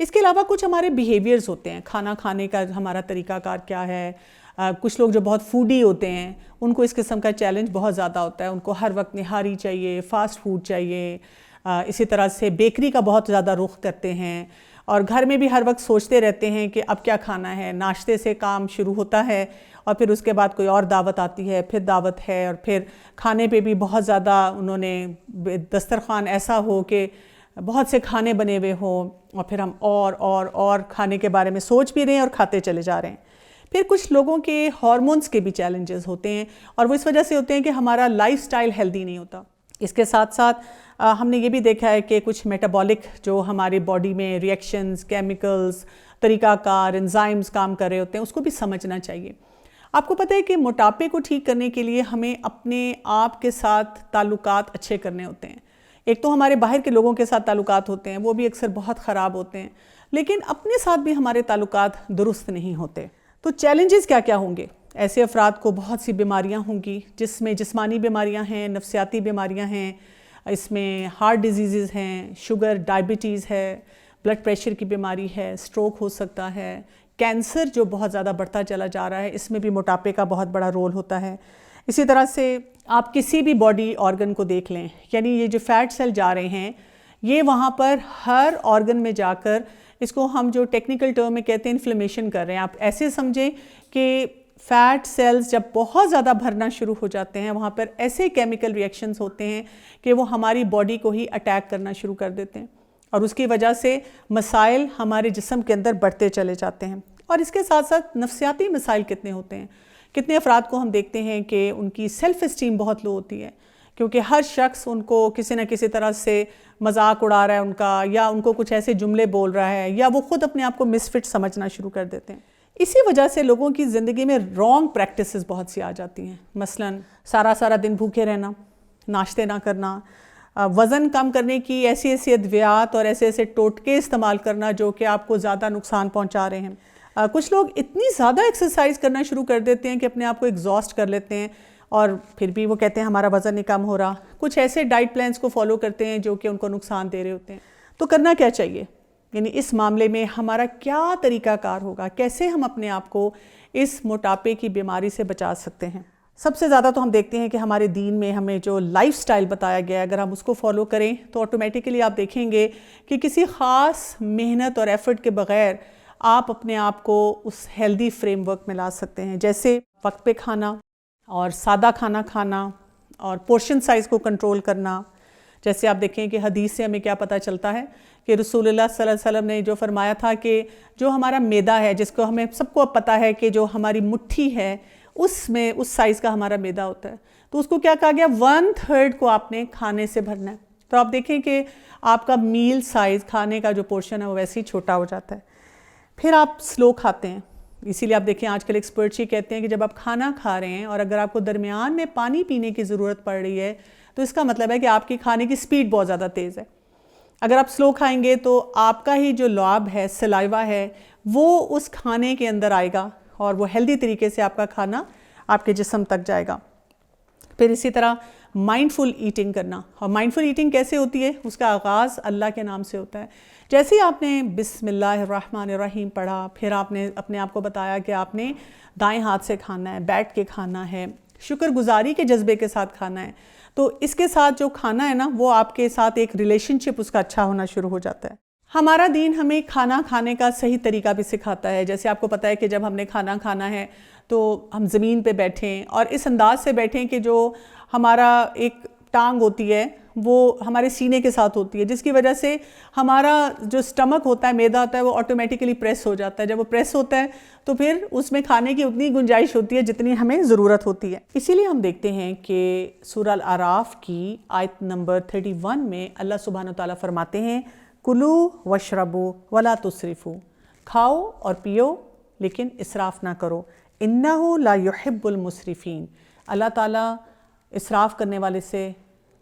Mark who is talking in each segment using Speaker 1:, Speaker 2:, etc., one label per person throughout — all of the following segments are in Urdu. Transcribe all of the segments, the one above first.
Speaker 1: اس کے علاوہ کچھ ہمارے بیہیویئرز ہوتے ہیں، کھانا کھانے کا ہمارا طریقہ کار کیا ہے. کچھ لوگ جو بہت فوڈی ہوتے ہیں ان کو اس قسم کا چیلنج بہت زیادہ ہوتا ہے، ان کو ہر وقت نہاری چاہیے، فاسٹ فوڈ چاہیے. اسی طرح سے بیکری کا بہت زیادہ رخ کرتے ہیں، اور گھر میں بھی ہر وقت سوچتے رہتے ہیں کہ اب کیا کھانا ہے. ناشتے سے کام شروع ہوتا ہے اور پھر اس کے بعد کوئی اور دعوت آتی ہے، پھر دعوت ہے، اور پھر کھانے پہ بھی بہت زیادہ انہوں نے دسترخوان ایسا ہو کہ بہت سے کھانے بنے ہوئے ہوں، اور پھر ہم اور کھانے کے بارے میں سوچ بھی رہے ہیں اور کھاتے چلے جا رہے ہیں. پھر کچھ لوگوں کے ہارمونز کے بھی چیلنجز ہوتے ہیں، اور وہ اس وجہ سے ہوتے ہیں کہ ہمارا لائف سٹائل ہیلدی نہیں ہوتا. اس کے ساتھ ساتھ ہم نے یہ بھی دیکھا ہے کہ کچھ میٹابولک جو ہماری باڈی میں ریئیکشنز، کیمیکلز، طریقہ کار، انزائمز کام کر رہے ہوتے ہیں، اس کو بھی سمجھنا چاہیے. آپ کو پتہ ہے کہ موٹاپے کو ٹھیک کرنے کے لیے ہمیں اپنے آپ کے ساتھ تعلقات اچھے کرنے ہوتے ہیں. ایک تو ہمارے باہر کے لوگوں کے ساتھ تعلقات ہوتے ہیں، وہ بھی اکثر بہت خراب ہوتے ہیں، لیکن اپنے ساتھ بھی ہمارے تعلقات درست نہیں ہوتے. تو چیلنجز کیا کیا ہوں گے؟ ایسے افراد کو بہت سی بیماریاں ہوں گی، جس میں جسمانی بیماریاں ہیں، نفسیاتی بیماریاں ہیں، اس میں ہارٹ ڈیزیزز ہیں، شوگر، ڈائبٹیز ہے، بلڈ پریشر کی بیماری ہے، سٹروک ہو سکتا ہے، کینسر جو بہت زیادہ بڑھتا چلا جا رہا ہے، اس میں بھی موٹاپے کا بہت بڑا رول ہوتا ہے. اسی طرح سے آپ کسی بھی باڈی آرگن کو دیکھ لیں، یعنی یہ جو فیٹ سیل جا رہے ہیں یہ وہاں پر ہر آرگن میں جا کر اس کو ہم جو ٹیکنیکل ٹرم میں کہتے ہیں انفلیمیشن کر رہے ہیں. آپ ایسے سمجھیں کہ فیٹ سیلز جب بہت زیادہ بھرنا شروع ہو جاتے ہیں، وہاں پر ایسے کیمیکل ریئیکشنز ہوتے ہیں کہ وہ ہماری باڈی کو ہی اٹیک کرنا شروع کر دیتے ہیں، اور اس کی وجہ سے مسائل ہمارے جسم کے اندر بڑھتے چلے جاتے ہیں. اور اس کے ساتھ ساتھ نفسیاتی مسائل کتنے ہوتے ہیں. کتنے افراد کو ہم دیکھتے ہیں کہ ان کی سیلف اسٹیم بہت لو ہوتی ہے، کیونکہ ہر شخص ان کو کسی نہ کسی طرح سے مذاق اڑا رہا ہے ان کا، یا ان کو کچھ ایسے جملے بول رہا ہے، یا وہ خود اپنے آپ کو مس فٹ سمجھنا شروع کر دیتے ہیں. اسی وجہ سے لوگوں کی زندگی میں رانگ پریکٹسز بہت سی آ جاتی ہیں. مثلاً سارا دن بھوکے رہنا، ناشتے نہ کرنا، وزن کم کرنے کی ایسی ادویات اور ایسے ٹوٹکے استعمال کرنا جو کہ آپ کو زیادہ نقصان پہنچا رہے ہیں. کچھ لوگ اتنی زیادہ ایکسرسائز کرنا شروع کر دیتے ہیں کہ اپنے آپ کو ایگزاسٹ کر لیتے ہیں، اور پھر بھی وہ کہتے ہیں ہمارا وزن نہیں کم ہو رہا. کچھ ایسے ڈائٹ پلانس کو فالو کرتے ہیں جو کہ ان کو نقصان دے رہے ہوتے ہیں. تو کرنا کیا چاہیے؟ یعنی اس معاملے میں ہمارا کیا طریقہ کار ہوگا؟ کیسے ہم اپنے آپ کو اس موٹاپے کی بیماری سے بچا سکتے ہیں؟ سب سے زیادہ تو ہم دیکھتے ہیں کہ ہمارے دین میں ہمیں جو لائف سٹائل بتایا گیا ہے، اگر ہم اس کو فالو کریں تو آٹومیٹیکلی آپ دیکھیں گے کہ کسی خاص محنت اور ایفرٹ کے بغیر آپ اپنے آپ کو اس ہیلدی فریم ورک میں لا سکتے ہیں. جیسے وقت پہ کھانا، اور سادہ کھانا کھانا، اور پورشن سائز کو کنٹرول کرنا. جیسے آپ دیکھیں کہ حدیث سے ہمیں کیا پتہ چلتا ہے کہ رسول اللہ صلی اللہ علیہ وسلم نے جو فرمایا تھا کہ جو ہمارا میدا ہے، جس کو ہمیں سب کو اب پتہ ہے کہ جو ہماری مٹھی ہے اس میں اس سائز کا ہمارا میدا ہوتا ہے، تو اس کو کیا کہا گیا؟ 1/3 کو آپ نے کھانے سے بھرنا ہے. تو آپ دیکھیں کہ آپ کا میل سائز، کھانے کا جو پورشن ہے وہ ویسے ہی چھوٹا ہو جاتا ہے. پھر آپ سلو کھاتے ہیں. اسی لیے آپ دیکھیں آج کل ایکسپرٹس یہ کہتے ہیں کہ جب آپ کھانا کھا رہے ہیں اور اگر آپ کو درمیان میں پانی پینے کی ضرورت پڑ رہی ہے تو اس کا مطلب ہے کہ آپ کی کھانے کی سپیڈ بہت زیادہ تیز ہے. اگر آپ سلو کھائیں گے تو آپ کا ہی جو لعاب ہے، سلائیوا ہے، وہ اس کھانے کے اندر آئے گا اور وہ ہیلدی طریقے سے آپ کا کھانا آپ کے جسم تک جائے گا. پھر اسی طرح مائنڈفل ایٹنگ کرنا. اور مائنڈفل ایٹنگ کیسے ہوتی ہے؟ اس کا آغاز اللہ کے نام سے ہوتا ہے. جیسے ہی آپ نے بسم اللہ الرحمن الرحیم پڑھا، پھر آپ نے اپنے آپ کو بتایا کہ آپ نے دائیں ہاتھ سے کھانا ہے، بیٹھ کے کھانا ہے، شکر گزاری کے جذبے کے ساتھ کھانا ہے، تو اس کے ساتھ جو کھانا ہے نا وہ آپ کے ساتھ ایک ریلیشن شپ اس کا اچھا ہونا شروع ہو جاتا ہے. ہمارا دین ہمیں کھانا کھانے کا صحیح طریقہ بھی سکھاتا ہے. جیسے آپ کو پتہ ہے کہ جب ہم نے کھانا کھانا ہے تو ہم زمین پہ بیٹھیں اور اس انداز سے بیٹھیں کہ جو ہمارا ایک ٹانگ ہوتی ہے وہ ہمارے سینے کے ساتھ ہوتی ہے، جس کی وجہ سے ہمارا جو سٹمک ہوتا ہے، میدا ہوتا ہے، وہ آٹومیٹیکلی پریس ہو جاتا ہے. جب وہ پریس ہوتا ہے تو پھر اس میں کھانے کی اتنی گنجائش ہوتی ہے جتنی ہمیں ضرورت ہوتی ہے. اسی لیے ہم دیکھتے ہیں کہ سورہ الاعراف کی آیت نمبر 31 میں اللہ سبحانہ وتعالیٰ فرماتے ہیں کلو واشربو ولا تسرفو، کھاؤ اور پیو لیکن اسراف نہ کرو، انہ لا یحب المسرفین، اللہ تعالیٰ اسراف کرنے والے سے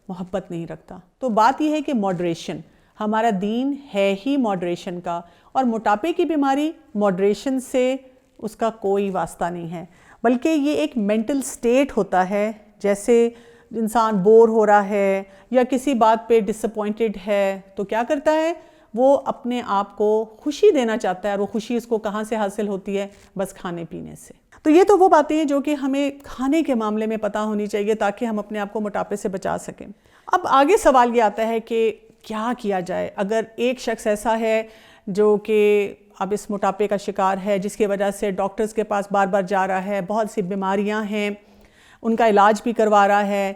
Speaker 1: محبت نہیں رکھتا. تو بات یہ ہے کہ ماڈریشن، ہمارا دین ہے ہی ماڈریشن کا، اور موٹاپے کی بیماری ماڈریشن سے اس کا کوئی واسطہ نہیں ہے، بلکہ یہ ایک مینٹل سٹیٹ ہوتا ہے. جیسے انسان بور ہو رہا ہے یا کسی بات پہ ڈس اپوائنٹڈ ہے تو کیا کرتا ہے؟ وہ اپنے آپ کو خوشی دینا چاہتا ہے، اور وہ خوشی اس کو کہاں سے حاصل ہوتی ہے؟ بس کھانے پینے سے۔ تو یہ تو وہ باتیں ہیں جو کہ ہمیں کھانے کے معاملے میں پتہ ہونی چاہیے تاکہ ہم اپنے آپ کو موٹاپے سے بچا سکیں۔ اب آگے سوال یہ آتا ہے کہ کیا کیا جائے اگر ایک شخص ایسا ہے جو کہ اب اس موٹاپے کا شکار ہے، جس کی وجہ سے ڈاکٹرز کے پاس بار بار جا رہا ہے، بہت سی بیماریاں ہیں، ان کا علاج بھی کروا رہا ہے،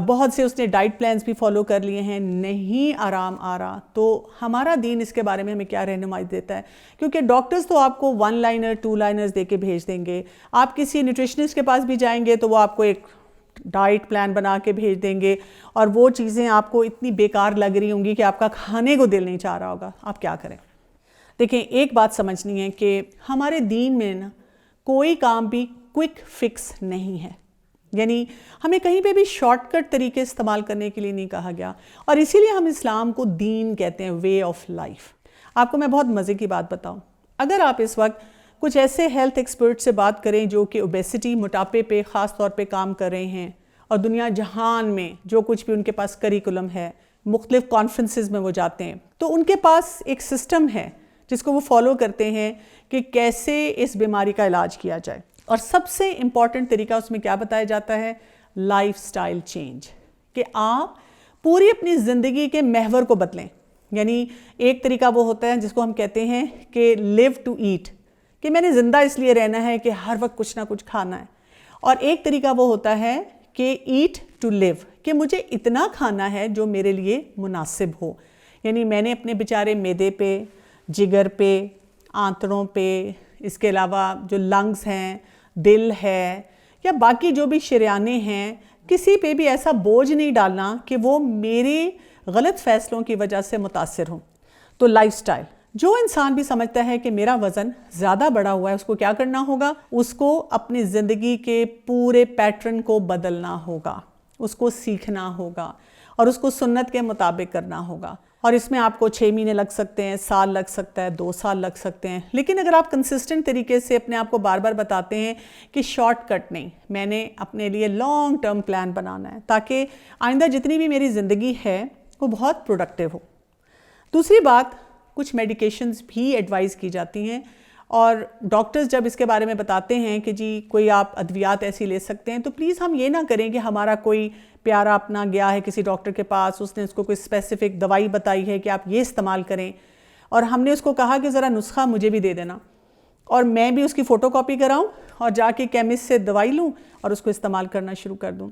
Speaker 1: بہت سے اس نے ڈائٹ پلانز بھی فالو کر لیے ہیں، نہیں آرام آ رہا، تو ہمارا دین اس کے بارے میں ہمیں کیا رہنمائی دیتا ہے؟ کیونکہ ڈاکٹرز تو آپ کو 1 لائنر 2 لائنرز دے کے بھیج دیں گے، آپ کسی نیوٹریشنسٹ کے پاس بھی جائیں گے تو وہ آپ کو ایک ڈائٹ پلان بنا کے بھیج دیں گے، اور وہ چیزیں آپ کو اتنی بیکار لگ رہی ہوں گی کہ آپ کا کھانے کو دل نہیں چاہ رہا ہوگا، آپ کیا کریں؟ دیکھیں، ایک بات سمجھنی ہے کہ ہمارے دین میں نا کوئی کام بھی کوئک فکس نہیں ہے، یعنی ہمیں کہیں پہ بھی شارٹ کٹ طریقے استعمال کرنے کے لیے نہیں کہا گیا، اور اسی لیے ہم اسلام کو دین کہتے ہیں، وے آف لائف۔ آپ کو میں بہت مزے کی بات بتاؤں، اگر آپ اس وقت کچھ ایسے ہیلتھ ایکسپرٹ سے بات کریں جو کہ اوبیسٹی، موٹاپے پہ خاص طور پہ کام کر رہے ہیں، اور دنیا جہان میں جو کچھ بھی ان کے پاس کریکولم ہے، مختلف کانفرنسز میں وہ جاتے ہیں، تو ان کے پاس ایک سسٹم ہے جس کو وہ فالو کرتے ہیں کہ کیسے اس بیماری کا علاج کیا جائے، اور سب سے امپورٹنٹ طریقہ اس میں کیا بتایا جاتا ہے؟ لائف سٹائل چینج، کہ آپ پوری اپنی زندگی کے محور کو بدلیں۔ یعنی ایک طریقہ وہ ہوتا ہے جس کو ہم کہتے ہیں کہ لیو ٹو ایٹ، کہ میں نے زندہ اس لیے رہنا ہے کہ ہر وقت کچھ نہ کچھ کھانا ہے، اور ایک طریقہ وہ ہوتا ہے کہ ایٹ ٹو لیو، کہ مجھے اتنا کھانا ہے جو میرے لیے مناسب ہو۔ یعنی میں نے اپنے بیچارے معدے پہ، جگر پہ، آنتڑوں پہ، اس کے علاوہ جو لنگز ہیں، دل ہے، یا باقی جو بھی شریانے ہیں، کسی پہ بھی ایسا بوجھ نہیں ڈالنا کہ وہ میرے غلط فیصلوں کی وجہ سے متاثر ہوں۔ تو لائف سٹائل، جو انسان بھی سمجھتا ہے کہ میرا وزن زیادہ بڑھا ہوا ہے، اس کو کیا کرنا ہوگا؟ اس کو اپنی زندگی کے پورے پیٹرن کو بدلنا ہوگا، اس کو سیکھنا ہوگا، اور اس کو سنت کے مطابق کرنا ہوگا۔ اور اس میں آپ کو 6 مہینے لگ سکتے ہیں، سال لگ سکتا ہے، 2 سال لگ سکتے ہیں، لیکن اگر آپ کنسسٹنٹ طریقے سے اپنے آپ کو بار بار بتاتے ہیں کہ شارٹ کٹ نہیں، میں نے اپنے لیے لانگ ٹرم پلان بنانا ہے تاکہ آئندہ جتنی بھی میری زندگی ہے وہ بہت پروڈکٹیو ہو۔ دوسری بات، کچھ میڈیکیشنز بھی ایڈوائز کی جاتی ہیں، اور ڈاکٹرز جب اس کے بارے میں بتاتے ہیں کہ جی کوئی آپ ادویات ایسی لے سکتے ہیں، تو پلیز ہم یہ نہ کریں کہ ہمارا کوئی پیارا اپنا گیا ہے کسی ڈاکٹر کے پاس، اس نے اس کو کوئی اسپیسیفک دوائی بتائی ہے کہ آپ یہ استعمال کریں، اور ہم نے اس کو کہا کہ ذرا نسخہ مجھے بھی دے دینا، اور میں بھی اس کی فوٹو کاپی کراؤں اور جا کے کیمسٹ سے دوائی لوں اور اس کو استعمال کرنا شروع کر دوں،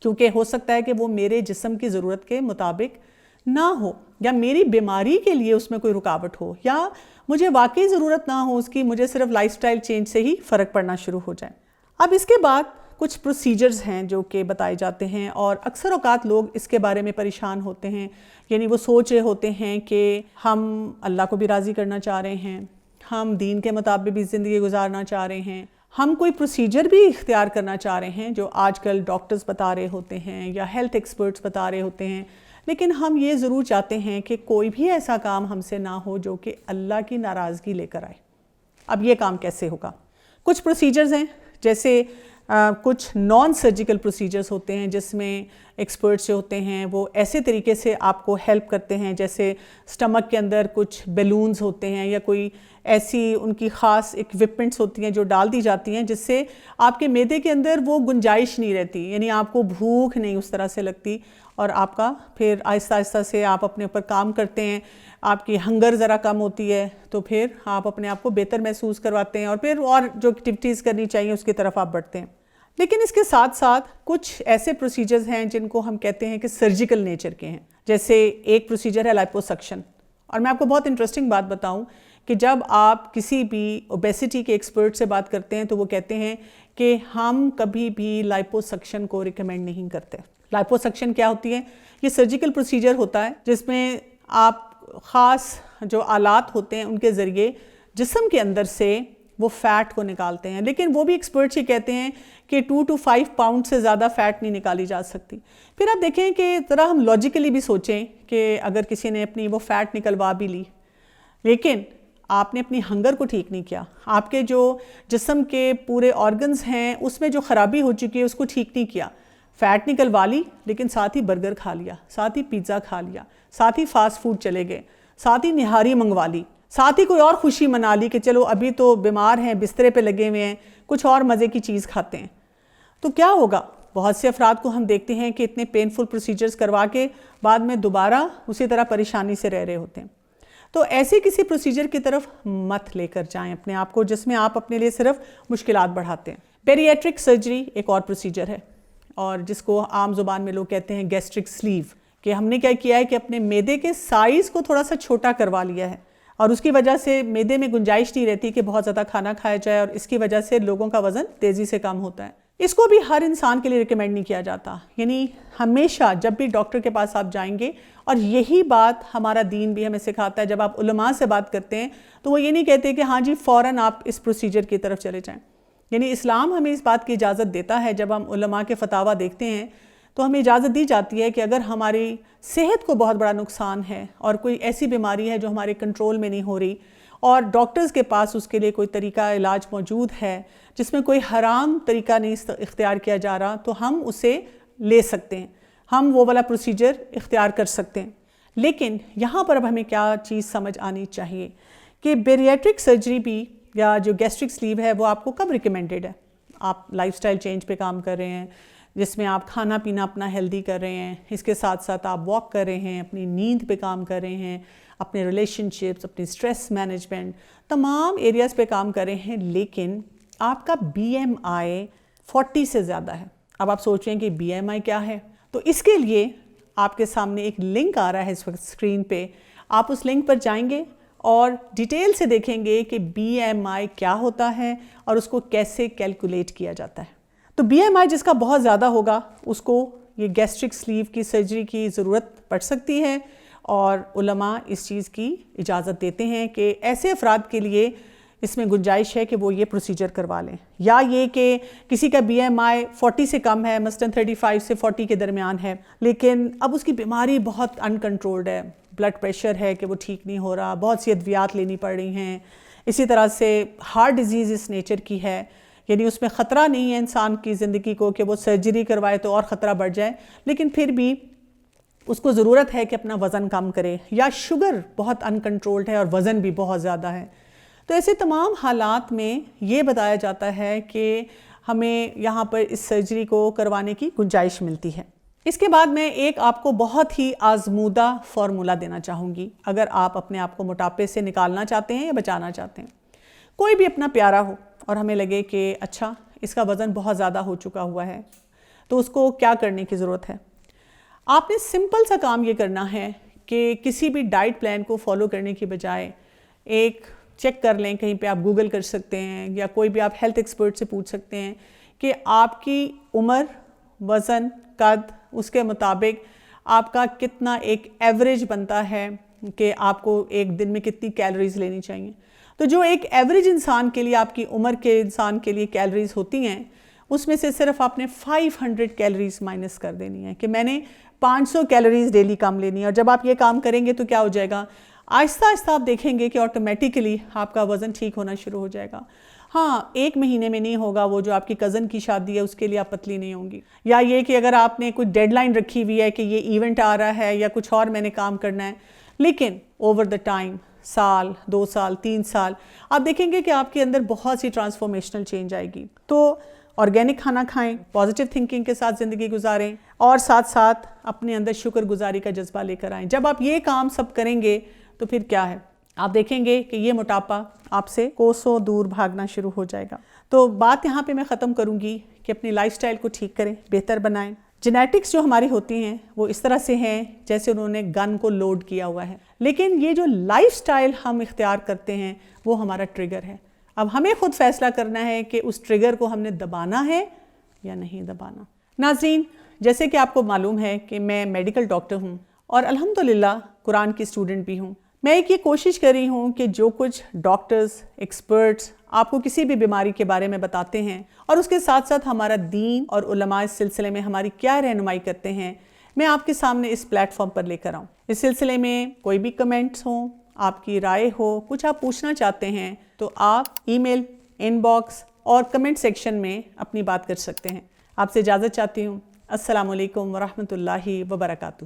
Speaker 1: کیونکہ ہو سکتا ہے کہ وہ میرے جسم کی ضرورت کے مطابق نہ ہو، یا میری بیماری کے لیے اس میں کوئی رکاوٹ ہو، یا مجھے واقعی ضرورت نہ ہو اس کی، مجھے صرف لائف سٹائل چینج سے ہی فرق پڑنا شروع ہو جائے۔ اب اس کے بعد کچھ پروسیجرز ہیں جو کہ بتائے جاتے ہیں، اور اکثر اوقات لوگ اس کے بارے میں پریشان ہوتے ہیں، یعنی وہ سوچ رہے ہوتے ہیں کہ ہم اللہ کو بھی راضی کرنا چاہ رہے ہیں، ہم دین کے مطابق بھی زندگی گزارنا چاہ رہے ہیں، ہم کوئی پروسیجر بھی اختیار کرنا چاہ رہے ہیں جو آج کل ڈاکٹرز بتا رہے ہوتے ہیں یا ہیلتھ ایکسپرٹس بتا رہے ہوتے ہیں، لیکن ہم یہ ضرور چاہتے ہیں کہ کوئی بھی ایسا کام ہم سے نہ ہو جو کہ اللہ کی ناراضگی لے کر آئے۔ اب یہ کام کیسے ہوگا؟ کچھ پروسیجرز ہیں، جیسے کچھ نان سرجیکل پروسیجرز ہوتے ہیں جس میں ایکسپرٹس جو ہوتے ہیں وہ ایسے طریقے سے آپ کو ہیلپ کرتے ہیں، جیسے سٹمک کے اندر کچھ بیلونز ہوتے ہیں یا کوئی ایسی ان کی خاص اکوپمنٹس ہوتی ہیں جو ڈال دی جاتی ہیں جس سے آپ کے معدے کے اندر وہ گنجائش نہیں رہتی، یعنی آپ کو بھوک نہیں اس طرح سے لگتی، اور آپ کا پھر آہستہ آہستہ سے آپ اپنے اوپر کام کرتے ہیں، آپ کی ہنگر ذرا کم ہوتی ہے، تو پھر آپ اپنے آپ کو بہتر محسوس کرواتے ہیں، اور پھر اور جو ایکٹیویٹیز کرنی چاہیے اس کی طرف آپ بڑھتے ہیں۔ لیکن اس کے ساتھ ساتھ کچھ ایسے پروسیجرز ہیں جن کو ہم کہتے ہیں کہ سرجیکل نیچر کے ہیں، جیسے ایک پروسیجر ہے لائپوسکشن، اور میں آپ کو بہت انٹرسٹنگ بات بتاؤں کہ جب آپ کسی بھی اوبیسٹی کے ایکسپرٹ سے بات کرتے ہیں تو وہ کہتے ہیں کہ ہم کبھی بھی لائپوسکشن کو ریکمینڈ نہیں کرتے۔ لائپوسکشن کیا ہوتی ہے؟ یہ سرجیکل پروسیجر ہوتا ہے جس میں آپ خاص جو آلات ہوتے ہیں ان کے ذریعے جسم کے اندر سے وہ فیٹ کو نکالتے ہیں، لیکن وہ بھی ایکسپرٹس ہی کہتے ہیں کہ 2 to 5 پاؤنڈ سے زیادہ فیٹ نہیں نکالی جا سکتی۔ پھر آپ دیکھیں کہ ذرا ہم لاجیکلی بھی سوچیں کہ اگر کسی نے اپنی وہ فیٹ نکلوا بھی لی، لیکن آپ نے اپنی ہنگر کو ٹھیک نہیں کیا، آپ کے جو جسم کے پورے آرگنز ہیں اس میں جو خرابی ہو چکی ہے اس کو ٹھیک نہیں کیا، فیٹ نکلوا لی لیکن ساتھ ہی برگر کھا لیا، ساتھ ہی پیزا کھا لیا، ساتھ ہی فاسٹ فوڈ چلے گئے، ساتھ ہی نہاری منگوا لی، ساتھ ہی کوئی اور خوشی منا لی کہ چلو ابھی تو بیمار ہیں، بسترے پہ لگے ہوئے ہیں، کچھ اور مزے کی چیز کھاتے ہیں، تو کیا ہوگا؟ بہت سے افراد کو ہم دیکھتے ہیں کہ اتنے پینفل پروسیجرز کروا کے بعد میں دوبارہ اسی طرح پریشانی سے رہ رہے ہوتے ہیں۔ تو ایسے کسی پروسیجر کی طرف مت لے کر جائیں اپنے آپ کو جس میں آپ اپنے لیے صرف مشکلات بڑھاتے ہیں۔ بیریٹرک سرجری ایک اور پروسیجر ہے، اور جس کو عام زبان میں لوگ کہتے ہیں گیسٹرک سلیو، کہ ہم نے کیا کیا ہے کہ اپنے معدے کے سائز کو تھوڑا سا چھوٹا کروا لیا ہے، اور اس کی وجہ سے معدے میں گنجائش نہیں رہتی کہ بہت زیادہ کھانا کھایا جائے، اور اس کی وجہ سے لوگوں کا وزن تیزی سے کم ہوتا ہے۔ اس کو بھی ہر انسان کے لیے ریکمینڈ نہیں کیا جاتا، یعنی ہمیشہ جب بھی ڈاکٹر کے پاس آپ جائیں گے، اور یہی بات ہمارا دین بھی ہمیں سکھاتا ہے، جب آپ علماء سے بات کرتے ہیں تو وہ یہ نہیں کہتے کہ ہاں جی فوراً آپ اس پروسیجر کی طرف چلے جائیں، یعنی اسلام ہمیں اس بات کی اجازت دیتا ہے، جب ہم علماء کے فتاویٰ دیکھتے ہیں تو ہمیں اجازت دی جاتی ہے کہ اگر ہماری صحت کو بہت بڑا نقصان ہے اور کوئی ایسی بیماری ہے جو ہمارے کنٹرول میں نہیں ہو رہی، اور ڈاکٹرز کے پاس اس کے لیے کوئی طریقہ علاج موجود ہے جس میں کوئی حرام طریقہ نہیں اختیار کیا جا رہا، تو ہم اسے لے سکتے ہیں، ہم وہ والا پروسیجر اختیار کر سکتے ہیں۔ لیکن یہاں پر اب ہمیں کیا چیز سمجھ آنی چاہیے کہ بیریٹرک سرجری بھی یا جو گیسٹرک سلیو ہے وہ آپ کو کب ریکمینڈڈ ہے؟ آپ لائف سٹائل چینج پہ کام کر رہے ہیں، جس میں آپ کھانا پینا اپنا ہیلدی کر رہے ہیں، اس کے ساتھ ساتھ آپ واک کر رہے ہیں، اپنی نیند پہ کام کر رہے ہیں، اپنے ریلیشن شپس، اپنی سٹریس مینجمنٹ، تمام ایریاز پہ کام کر رہے ہیں، لیکن آپ کا BMI 40 سے زیادہ ہے۔ اب آپ سوچ رہے ہیں کہ BMI کیا ہے؟ تو اس کے لیے آپ کے سامنے ایک لنک آ رہا ہے اس وقت اسکرین پہ، آپ اس لنک پر جائیں گے اور ڈیٹیل سے دیکھیں گے کہ BMI کیا ہوتا ہے اور اس کو کیسے کیلکولیٹ کیا جاتا ہے۔ تو BMI جس کا بہت زیادہ ہوگا اس کو یہ گیسٹرک سلیو کی سرجری کی ضرورت پڑ سکتی ہے، اور علماء اس چیز کی اجازت دیتے ہیں کہ ایسے افراد کے لیے اس میں گنجائش ہے کہ وہ یہ پروسیجر کروا لیں، یا یہ کہ کسی کا BMI 40 سے کم ہے، مثلاً 35 سے 40 کے درمیان ہے، لیکن اب اس کی بیماری بہت انکنٹرولڈ ہے، بلڈ پریشر ہے کہ وہ ٹھیک نہیں ہو رہا، بہت سی ادویات لینی پڑ رہی ہیں، اسی طرح سے ہارٹ ڈیزیز اس نیچر کی ہے، یعنی اس میں خطرہ نہیں ہے انسان کی زندگی کو کہ وہ سرجری کروائے تو اور خطرہ بڑھ جائے، لیکن پھر بھی اس کو ضرورت ہے کہ اپنا وزن کم کرے، یا شوگر بہت انکنٹرولڈ ہے اور وزن بھی بہت زیادہ ہے۔ تو ایسے تمام حالات میں یہ بتایا جاتا ہے کہ ہمیں یہاں پر اس سرجری کو کروانے کی گنجائش ملتی ہے۔ اس کے بعد میں ایک آپ کو بہت ہی آزمودہ فارمولہ دینا چاہوں گی اگر آپ اپنے آپ کو موٹاپے سے نکالنا چاہتے ہیں یا بچانا چاہتے ہیں۔ کوئی بھی اپنا پیارا ہو اور ہمیں لگے کہ اچھا اس کا وزن بہت زیادہ ہو چکا ہوا ہے، تو اس کو کیا کرنے کی ضرورت ہے؟ آپ نے سمپل سا کام یہ کرنا ہے کہ کسی بھی ڈائٹ پلان کو فالو کرنے کی بجائے ایک چیک کر لیں، کہیں پہ آپ گوگل کر سکتے ہیں یا کوئی بھی آپ ہیلتھ ایکسپرٹ سے پوچھ سکتے ہیں کہ آپ کی عمر، وزن، قد، اس کے مطابق آپ کا کتنا ایک ایوریج بنتا ہے کہ آپ کو ایک دن میں کتنی کیلوریز لینی چاہیے۔ تو جو ایک ایوریج انسان کے لیے آپ کی عمر کے انسان کے لیے کیلوریز ہوتی ہیں، اس میں سے صرف آپ نے 500 کیلوریز مائنس کر دینی ہے کہ میں نے 500 کیلوریز ڈیلی کم لینی ہے، اور جب آپ یہ کام کریں گے تو کیا ہو جائے گا؟ آہستہ آہستہ آپ دیکھیں گے کہ آٹومیٹیکلی آپ کا وزن ٹھیک ہونا شروع ہو جائے گا۔ ہاں، ایک مہینے میں نہیں ہوگا، وہ جو آپ کی کزن کی شادی ہے اس کے لیے آپ پتلی نہیں ہوں گی، یا یہ کہ اگر آپ نے کوئی ڈیڈ لائن رکھی ہوئی ہے کہ یہ ایونٹ آ رہا ہے یا کچھ اور میں نے کام کرنا ہے، لیکن اوور دا ٹائم، سال، 2 سال، 3 سال، آپ دیکھیں گے کہ آپ کے اندر بہت سی ٹرانسفارمیشنل چینج آئے گی۔ تو آرگینک کھانا کھائیں، پازیٹیو تھنکنگ کے ساتھ زندگی گزاریں، اور ساتھ ساتھ اپنے اندر شکر گزاری کا جذبہ لے کر آئیں۔ جب آپ یہ کام سب کریں گے تو پھر کیا ہے؟ آپ دیکھیں گے کہ یہ موٹاپا آپ سے کوسوں دور بھاگنا شروع ہو جائے گا۔ تو بات یہاں پہ میں ختم کروں گی کہ اپنی لائف سٹائل کو ٹھیک کریں، بہتر بنائیں۔ جینیٹکس جو ہماری ہوتی ہیں وہ اس طرح سے ہیں جیسے انہوں نے گن کو لوڈ کیا ہوا ہے، لیکن یہ جو لائف سٹائل ہم اختیار کرتے ہیں وہ ہمارا ٹریگر ہے۔ اب ہمیں خود فیصلہ کرنا ہے کہ اس ٹریگر کو ہم نے دبانا ہے یا نہیں دبانا۔ ناظرین، جیسے کہ آپ کو معلوم ہے کہ میں میڈیکل ڈاکٹر ہوں اور الحمدللہ قرآن کی اسٹوڈنٹ بھی ہوں۔ میں ایک یہ کوشش کر رہی ہوں کہ جو کچھ ڈاکٹرز، ایکسپرٹس آپ کو کسی بھی بیماری کے بارے میں بتاتے ہیں، اور اس کے ساتھ ساتھ ہمارا دین اور علماء اس سلسلے میں ہماری کیا رہنمائی کرتے ہیں، میں آپ کے سامنے اس پلیٹ فارم پر لے کر آؤں۔ اس سلسلے میں کوئی بھی کمنٹس ہوں، آپ کی رائے ہو، کچھ آپ پوچھنا چاہتے ہیں تو آپ ای میل، ان باکس اور کمنٹ سیکشن میں اپنی بات کر سکتے ہیں۔ آپ سے اجازت چاہتی ہوں۔ السلام علیکم ورحمۃ اللہ وبرکاتہ۔